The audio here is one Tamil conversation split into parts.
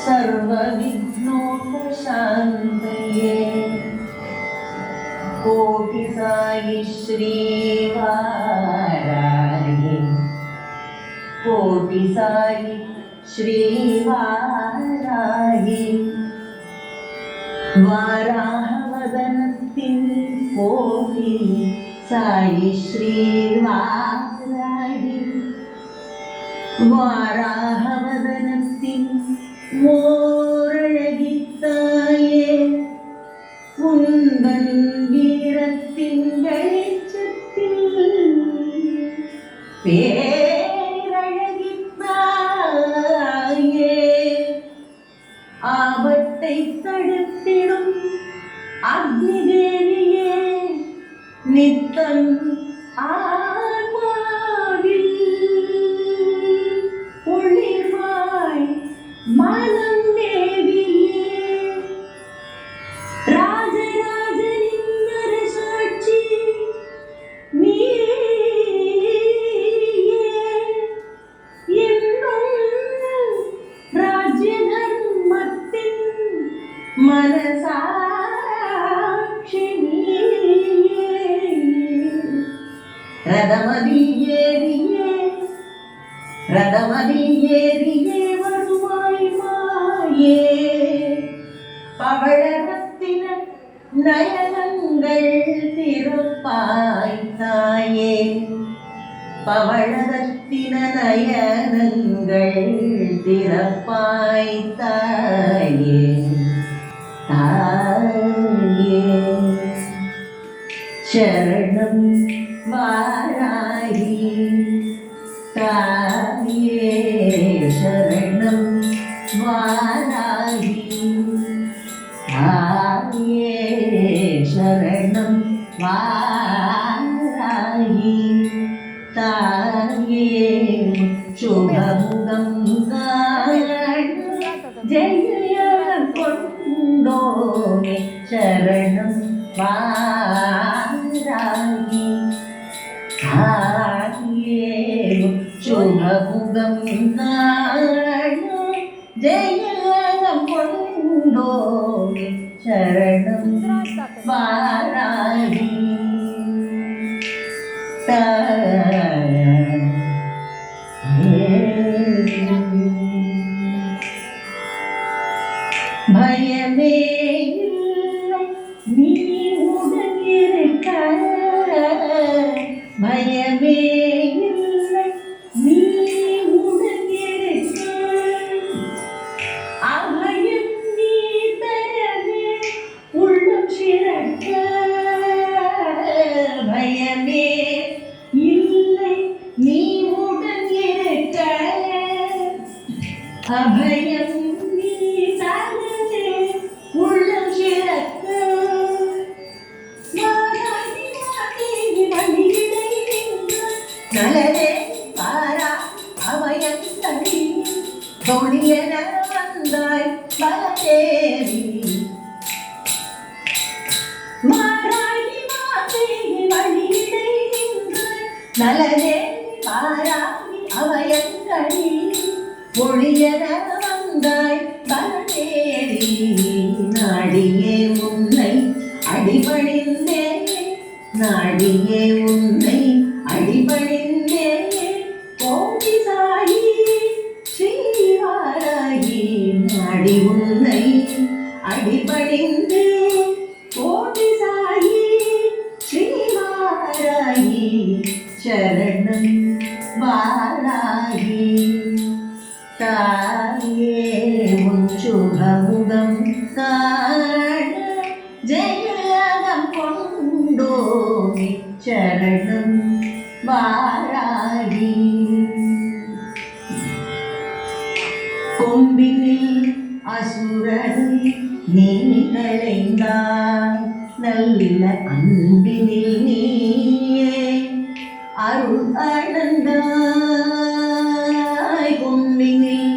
सर्वविघ्नोपशान्तये कोटि साई श्रीवाराहि कोटि साई श्रीवाराहि वाराहवदनस्तिं कोटि साई श्रीवाराहि वाराहवदनस्तिं ஓரழகித்தாயே உந்தன் வீரத்தின் வெளிச்சத்தில் பேரழகித்தாயே ஆபத்தை தடுத்திடும் அக்னி தேவியே நித்தம் ஆன்மாவில் ஒளிர்வாய் மனம் தேவியே ராஜராஜனின் அரசாட்சி நீயே என்னும் ராஜ்ய தர்மத்தின் மனசாட்சி நீயே ரதமதி ஏறியே வருவாய் மாயே பவழரத்தின நயனங்கள் திறப்பாய் தாயே பவழரத்தின நயனங்கள் திறப்பாய் தாயே தாயே சரணம் வாராயி தாயே சரணம் வாராயி தாயே சரணம் வாராயி தாயே சுபமுகம் ஜெயம் கொண்டோமே சரணம் வாராயி தாயே சுபமுகம் ஜெயம் கொண்டோமே சரணம் வாராயி பயமே இல்லை நீ உடன் இருக்க பயமே இல்லை நீ உடன் இருக்க அபயம் நீ தரவே உள்ளம் சிறக்க பயமே இல்லை நீ உடன் இருக்க அபயம் நீ தரவே உள்ளம் சிறக்க நலரே பாரா அவயந்தடி தொழியன வந்தாய் பலதேவி மாராயி மாதேவி வழியிடை நின்று நலரே பாரா அவயந்தடி ஒளியன வந்தாய் பலதேவி நாடியே உன்னை அடிபணிந்தே நாடியே உன்னை அடிபணிந்தே கோடி சாயி ஸ்ரீவாராயி நாடி உன்னை அடிபணிந்தே கோடி சாயி ஸ்ரீவாராயி சரணம் வாராயி தாயே உன் சுபமுகம் காண ஜெயம் கொண்டோமே சரணம் வாராயி கொம்பினில் அசுரனை நீ களைந்தாய் நல்ல அன்பினில் நீயே அருள் அளந்தாய் கொம்பினில்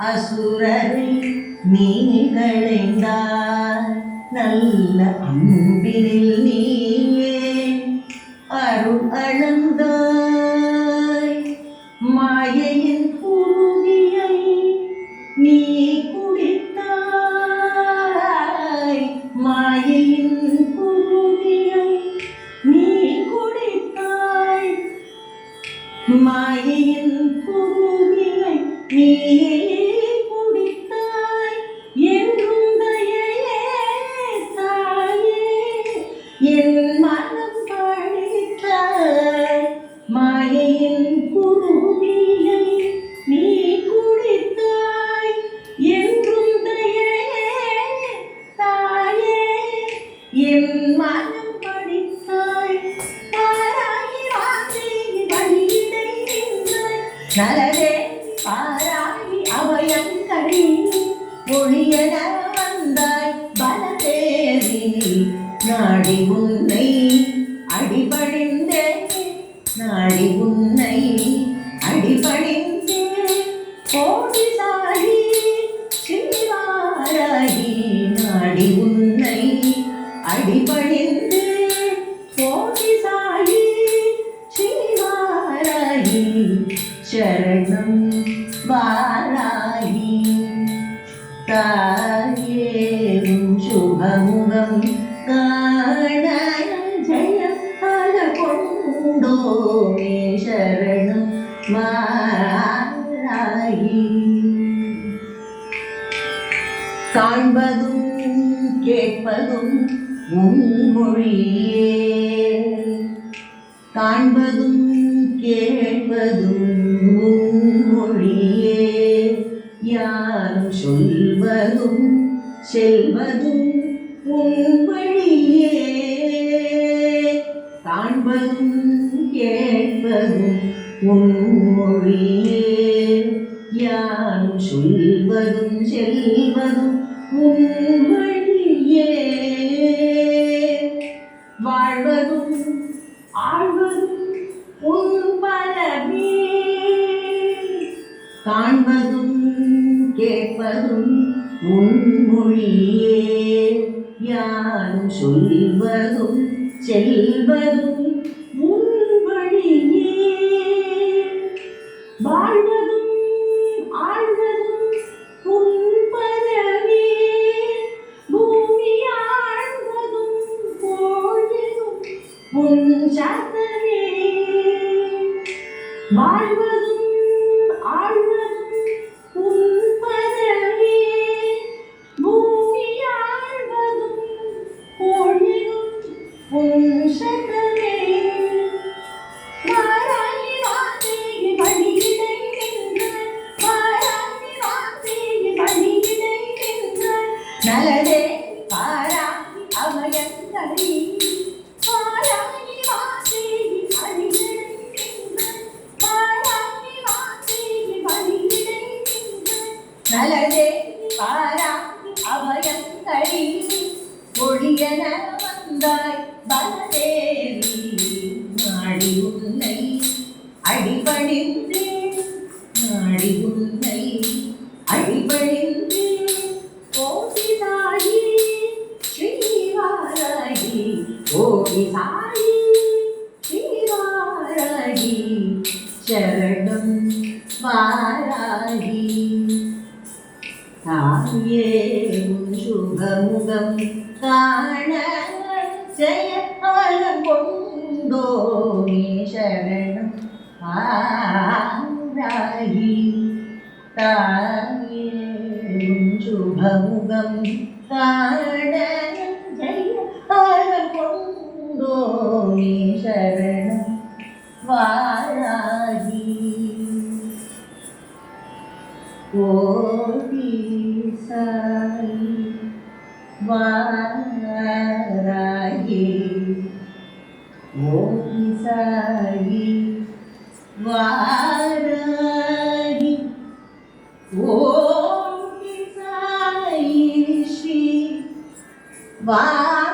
அசுரனை நீ களைந்தாய் நல்ல அன்பினில் நீயே அருள் அளந்தாய் மாயையின் பூதியை நீ குடி ஒளியன வந்தாய் பலதேவி நாடி உன்னை அடிபணிந்தே நாடி உன்னை அடிபணிந்தே கோடி சாயி ஸ்ரீவாராகி நாடி உன்னை அடிபணிந்தே கோடி சாயி ஸ்ரீவாராகி சரணம் வாராகி தாயேவும் சுபமுகம் காண ஜெயம் பல கொண்டோமே சரணம் வாராகி காண்பதும் கேட்பதும் உன் மொழியே காண்பதும் கேட்பதும் உன் மொழியே யாரும் சொல்வதும் செல்வதும் உன் வழியே காண்பதும் கேட்பதும் உன் மொழியே யாரும் சொல்வதும் செல்வதும் உன் வழியே வாழ்வதும் ஆழ்வதும் உன் பலமே காண்பதும் கேட்பதும் உன் மொழியே யாரும் சொல்வதும் செல்வதும் உன் வழியே வாழ்வதும் ஆழ்வதும் உன் பலமே பூமி ஆழ்வதும் போழ்வதும் உன் சத்தமே வாழ்வதும் ஆழ்வதும் உன் பதமே பூமி ஆழ்வதும் போழ்வதும் உன் சத்தமே வாராகி வாசேகி வழியிடை நின்றாய் வாராகி வாசேகி வழியிடை நின்றாய் நலதே பாராகி அபயங்களை வாராகி வாசேகி வழியிடை நின்றாய் வாராகி வாசேகி வழியிடை நின்றாய் நலதே பாராகி அபயங்களை ஒளியன வந்தாய் பலதேவி நாடி உன்னை அடிபணிந்தேன் நாடி உன்னை அடிபணிந்தேன் கோடி சாயி ஸ்ரீவாராகி கோடி சாயி ஸ்ரீவாராகி சரணம் வாராகி தாயே உன் சுகமுகம் காண ஜெயகாலம் கொண்டோமே சரணம் வாராகி தாயே உன் சுகமுகம் காண ஜெயகாலம் கொண்டோமே சரணம் வாராகி கோடி சாயி வாராகி கோடி சாயி வாராகி கோடி சாயி ஸ்ரீ வாராகி